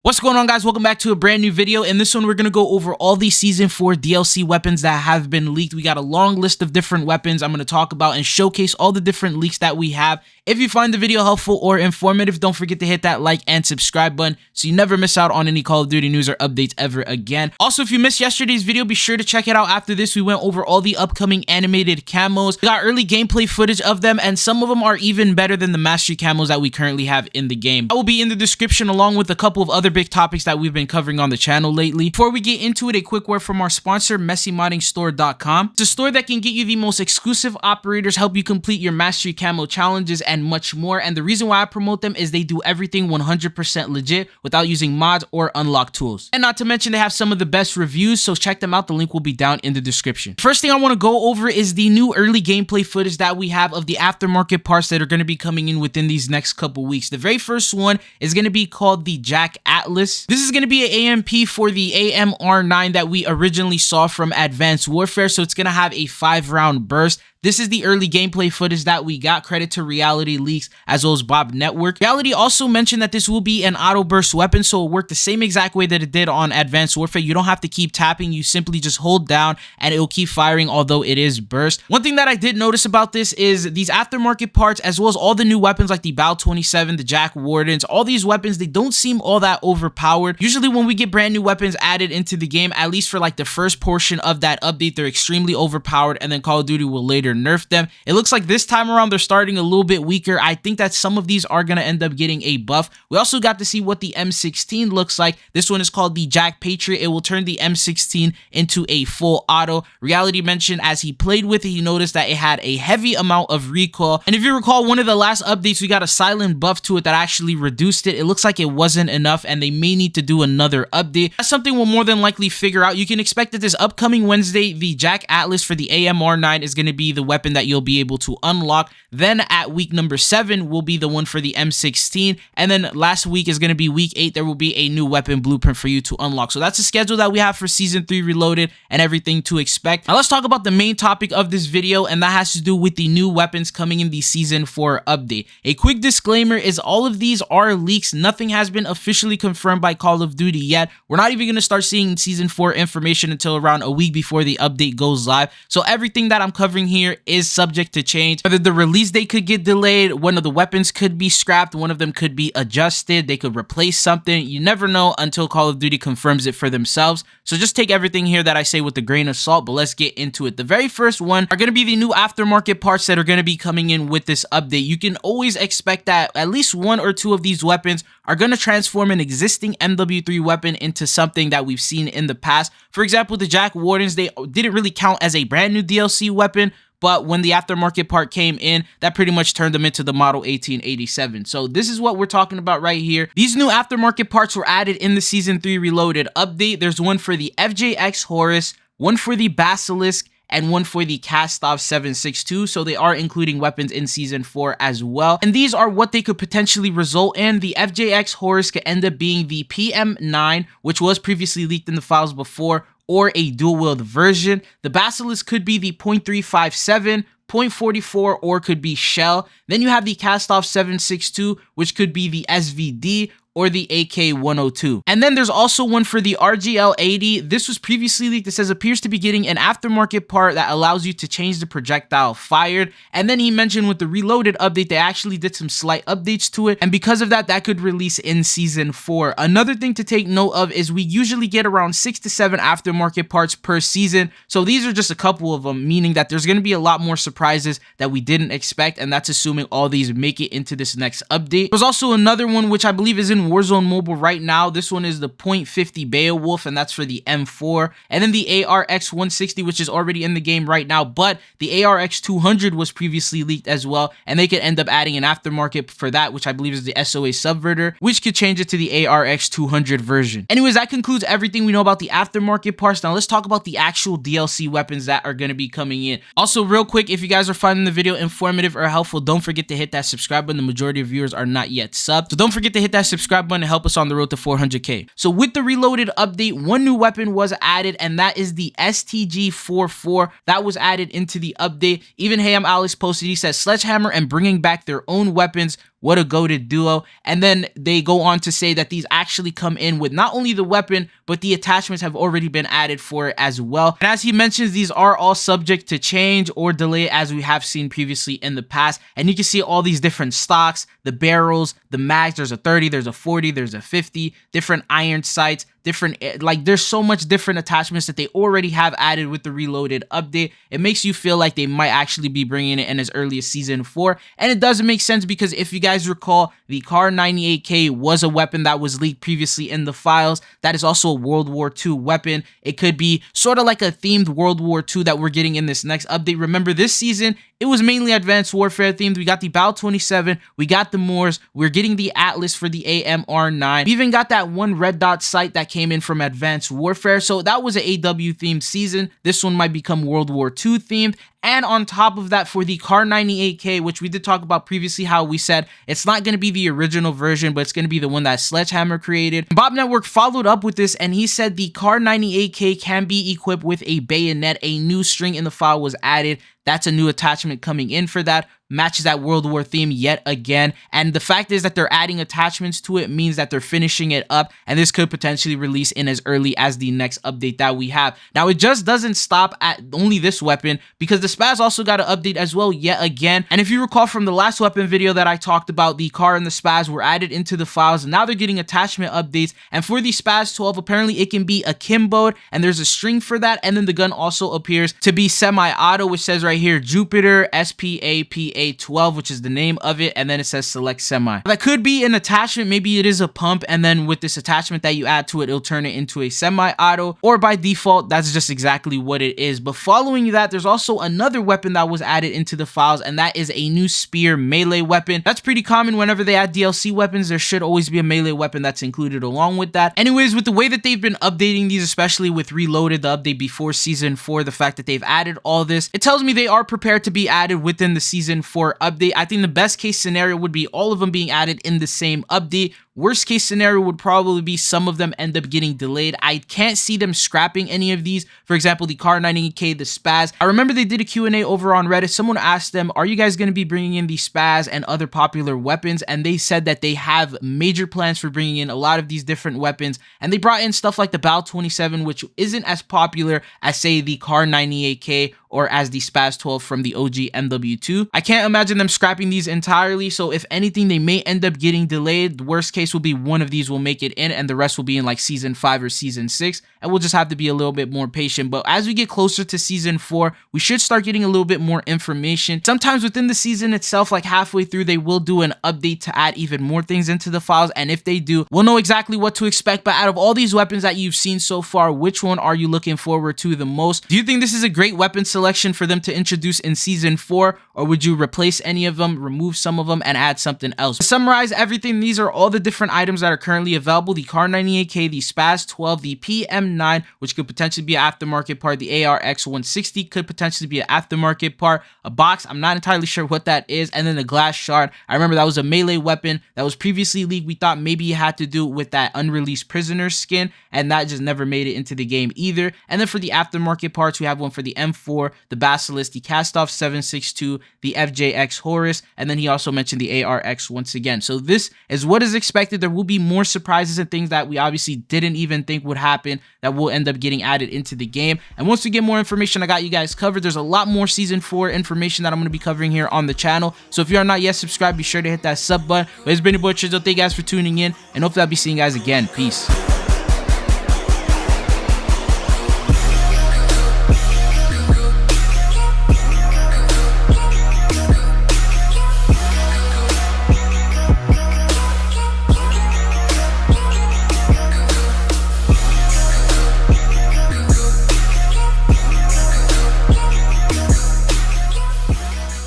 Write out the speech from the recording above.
What's going on, guys? Welcome back to a brand new video. In this one, we're going to go over all the Season 4 DLC weapons that have been leaked. We got a long list of different weapons I'm going to talk about and showcase all the different leaks that we have. If you find the video helpful or informative, don't forget to hit that like and subscribe button so you never miss out on any Call of Duty news or updates ever again. Also, if you missed yesterday's video, be sure to check it out after this. We went over all the upcoming animated camos. We got early gameplay footage of them, and some of them are even better than the mastery camos that we currently have in the game. I will be in the description along with a couple of other big topics that we've been covering on the channel lately. Before we get into it, a quick word from our sponsor, MessyModdingStore.com. It's a store that can get you the most exclusive operators, help you complete your mastery camo challenges, and much more. And the reason why I promote them is they do everything 100% legit without using mods or unlocked tools. And not to mention, they have some of the best reviews, so check them out. The link will be down in the description. First thing I want to go over is the new early gameplay footage that we have of the aftermarket parts that are going to be coming in within these next couple weeks. The very first one is going to be called the Jack Atlas. This is going to be an AMP for the AMR9 that we originally saw from Advanced Warfare, so it's going to have a 5-round burst. This is the early gameplay footage that we got. Credit to Reality Leaks as well as Bob Network. Reality also mentioned that this will be an auto burst weapon, so it worked the same exact way that it did on Advanced Warfare. You don't have to keep tapping. You simply just hold down and it will keep firing, although it is burst. One thing that I did notice about this is these aftermarket parts, as well as all the new weapons like the BAL-27, the Jack Wardens, all these weapons, they don't seem all that overpowered. Usually when we get brand new weapons added into the game, at least for like the first portion of that update, they're extremely overpowered, and then Call of Duty will later nerf them. It looks like this time around they're starting a little bit weaker. I think that some of these are going to end up getting a buff. We also got to see what the M16 looks like. This one is called the Jack Patriot. It will turn the M16 into a full auto. Reality mentioned as he played with it, he noticed that it had a heavy amount of recoil. And if you recall, one of the last updates, we got a silent buff to it that actually reduced it. It looks like it wasn't enough, and they may need to do another update. That's something we'll more than likely figure out. You can expect that this upcoming Wednesday, the Jack Atlas for the AMR9 is going to be the weapon that you'll be able to unlock. Then at week number 7 will be the one for the M16, and then last week is going to be week 8. There will be a new weapon blueprint for you to unlock. So that's the schedule that we have for Season 3 Reloaded and everything to expect. Now let's talk about the main topic of this video, and that has to do with the new weapons coming in the Season 4 update. A quick disclaimer is all of these are leaks. Nothing has been officially confirmed by Call of Duty yet. We're not even going to start seeing Season 4 information until around a week before the update goes live. So everything that I'm covering here is subject to change. Whether the release date could get delayed, one of the weapons could be scrapped, one of them could be adjusted, they could replace something. You never know until Call of Duty confirms it for themselves. So just take everything here that I say with a grain of salt, but let's get into it. The very first one are going to be the new aftermarket parts that are going to be coming in with this update. You can always expect that at least one or two of these weapons are going to transform an existing MW3 weapon into something that we've seen in the past. For example, the Jack Wardens, they didn't really count as a brand new DLC weapon, but when the aftermarket part came in, that pretty much turned them into the Model 1887. So this is what we're talking about right here. These new aftermarket parts were added in the Season 3 Reloaded update. There's one for the FJX Horus, one for the Basilisk, and one for the Kastov 762, so they are including weapons in Season 4 as well. And these are what they could potentially result in. The FJX Horus could end up being the PM9, which was previously leaked in the files before, or a dual-wield version. The Basilisk could be the .357, .44, or could be Shell. Then you have the Kastov 762, which could be the SVD, or the AK-102. And then there's also one for the RGL-80. This was previously leaked. It says appears to be getting an aftermarket part that allows you to change the projectile fired. And then he mentioned with the Reloaded update, they actually did some slight updates to it. And because of that, that could release in Season 4. Another thing to take note of is we usually get around 6 to 7 aftermarket parts per season. So these are just a couple of them, meaning that there's going to be a lot more surprises that we didn't expect. And that's assuming all these make it into this next update. There's also another one, which I believe is in Warzone Mobile right now. This one is the .50 Beowulf, and that's for the M4. And then the ARX160, which is already in the game right now, but the ARX200 was previously leaked as well, and they could end up adding an aftermarket for that, which I believe is the SOA Subverter, which could change it to the ARX200 version. Anyways, that concludes everything we know about the aftermarket parts. Now let's talk about the actual DLC weapons that are going to be coming in. Also, real quick, if you guys are finding the video informative or helpful, don't forget to hit that subscribe button. The majority of viewers are not yet subbed, so don't forget to hit that subscribe button to help us on the road to 400k. So with the Reloaded update, one new weapon was added, and that is the STG 44 that was added into the update. Even Hey I'm Alex posted, he says Sledgehammer and bringing back their own weapons What a goated duo. And then they go on to say that these actually come in with not only the weapon, but the attachments have already been added for it as well. And as he mentions, these are all subject to change or delay, as we have seen previously in the past. And you can see all these different stocks, the barrels, the mags. There's a 30, there's a 40, there's a 50, different iron sights, different, like, there's so much different attachments that they already have added with the Reloaded update. It makes you feel like they might actually be bringing it in as early as season 4, and it doesn't make sense because if you guys recall, the KAR98k was a weapon that was leaked previously in the files. That is also a World War II weapon. It could be sort of like a themed World War II that we're getting in this next update. Remember, this season it was mainly Advanced Warfare themed. We got the Bal 27, we got the Moors, we're getting the Atlas for the AMR9. We even got that one red dot sight that came in from Advanced Warfare, so that was an AW themed season. This one might become World War II themed. And on top of that, for the KAR98k, which we did talk about previously, how we said it's not going to be the original version, but it's going to be the one that Sledgehammer created. Bob Network followed up with this, and he said the KAR98k can be equipped with a bayonet. A new string in the file was added. That's a new attachment coming in for that. Matches that World War theme yet again. And the fact is that they're adding attachments to it means that they're finishing it up, and this could potentially release in as early as the next update that we have. Now, it just doesn't stop at only this weapon, because the Spaz also got an update as well yet again. And if you recall from the last weapon video that I talked about, the KAR and the Spaz were added into the files. Now they're getting attachment updates, and for the Spaz 12, apparently it can be akimboed, and there's a string for that. And then the gun also appears to be semi-auto, which says right here Jupiter SPAPA12, which is the name of it, and then it says select semi. That could be an attachment. Maybe it is a pump, and then with this attachment that you add to it, it'll turn it into a semi-auto, or by default that's just exactly what it is. But following that, there's also another weapon that was added into the files, and that is a new spear melee weapon. That's pretty common. Whenever they add DLC weapons, there should always be a melee weapon that's included along with that. Anyways, with the way that they've been updating these, especially with Reloaded, the update before season 4, the fact that they've added all this, it tells me they are prepared to be added within the season 4 update. I think the best case scenario would be all of them being added in the same update. Worst case scenario would probably be some of them end up getting delayed. I can't see them scrapping any of these. For example, the KAR98k, the Spaz. I remember they did a Q&A over on Reddit. Someone asked them, are you guys going to be bringing in the Spaz and other popular weapons? And they said that they have major plans for bringing in a lot of these different weapons. And they brought in stuff like the Bal 27, which isn't as popular as, say, the KAR98k or as the Spaz 12 from the OG MW2. I can't imagine them scrapping these entirely, so if anything, they may end up getting delayed. The worst case will be one of these will make it in, and the rest will be in like season 5 or season 6, and we'll just have to be a little bit more patient. But as we get closer to season 4, we should start getting a little bit more information. Sometimes within the season itself, like halfway through, they will do an update to add even more things into the files, and if they do, we'll know exactly what to expect. But out of all these weapons that you've seen so far, which one are you looking forward to the most? Do you think this is a great weapon selection for them to introduce in season 4, or would you replace any of them, remove some of them, and add something else? To summarize everything, these are all the different items that are currently available: the KAR98k, the Spaz 12, the PM9, which could potentially be an aftermarket part, the ARX160 could potentially be an aftermarket part, a box, I'm not entirely sure what that is, and then the glass shard. I remember that was a melee weapon that was previously leaked. We thought maybe it had to do with that unreleased prisoner skin, and that just never made it into the game either. And then for the aftermarket parts, we have one for the M4, the Basilisk, the Castoff 762, the FJX Horus, and then he also mentioned the ARX once again. So this is what is expected. There will be more surprises and things that we obviously didn't even think would happen that will end up getting added into the game. And once we get more information, I got you guys covered. There's a lot more season 4 information that I'm going to be covering here on the channel. So if you are not yet subscribed, be sure to hit that sub button. But it's been your boy Trizzle. Thank you guys for tuning in, and hopefully I'll be seeing you guys again. Peace.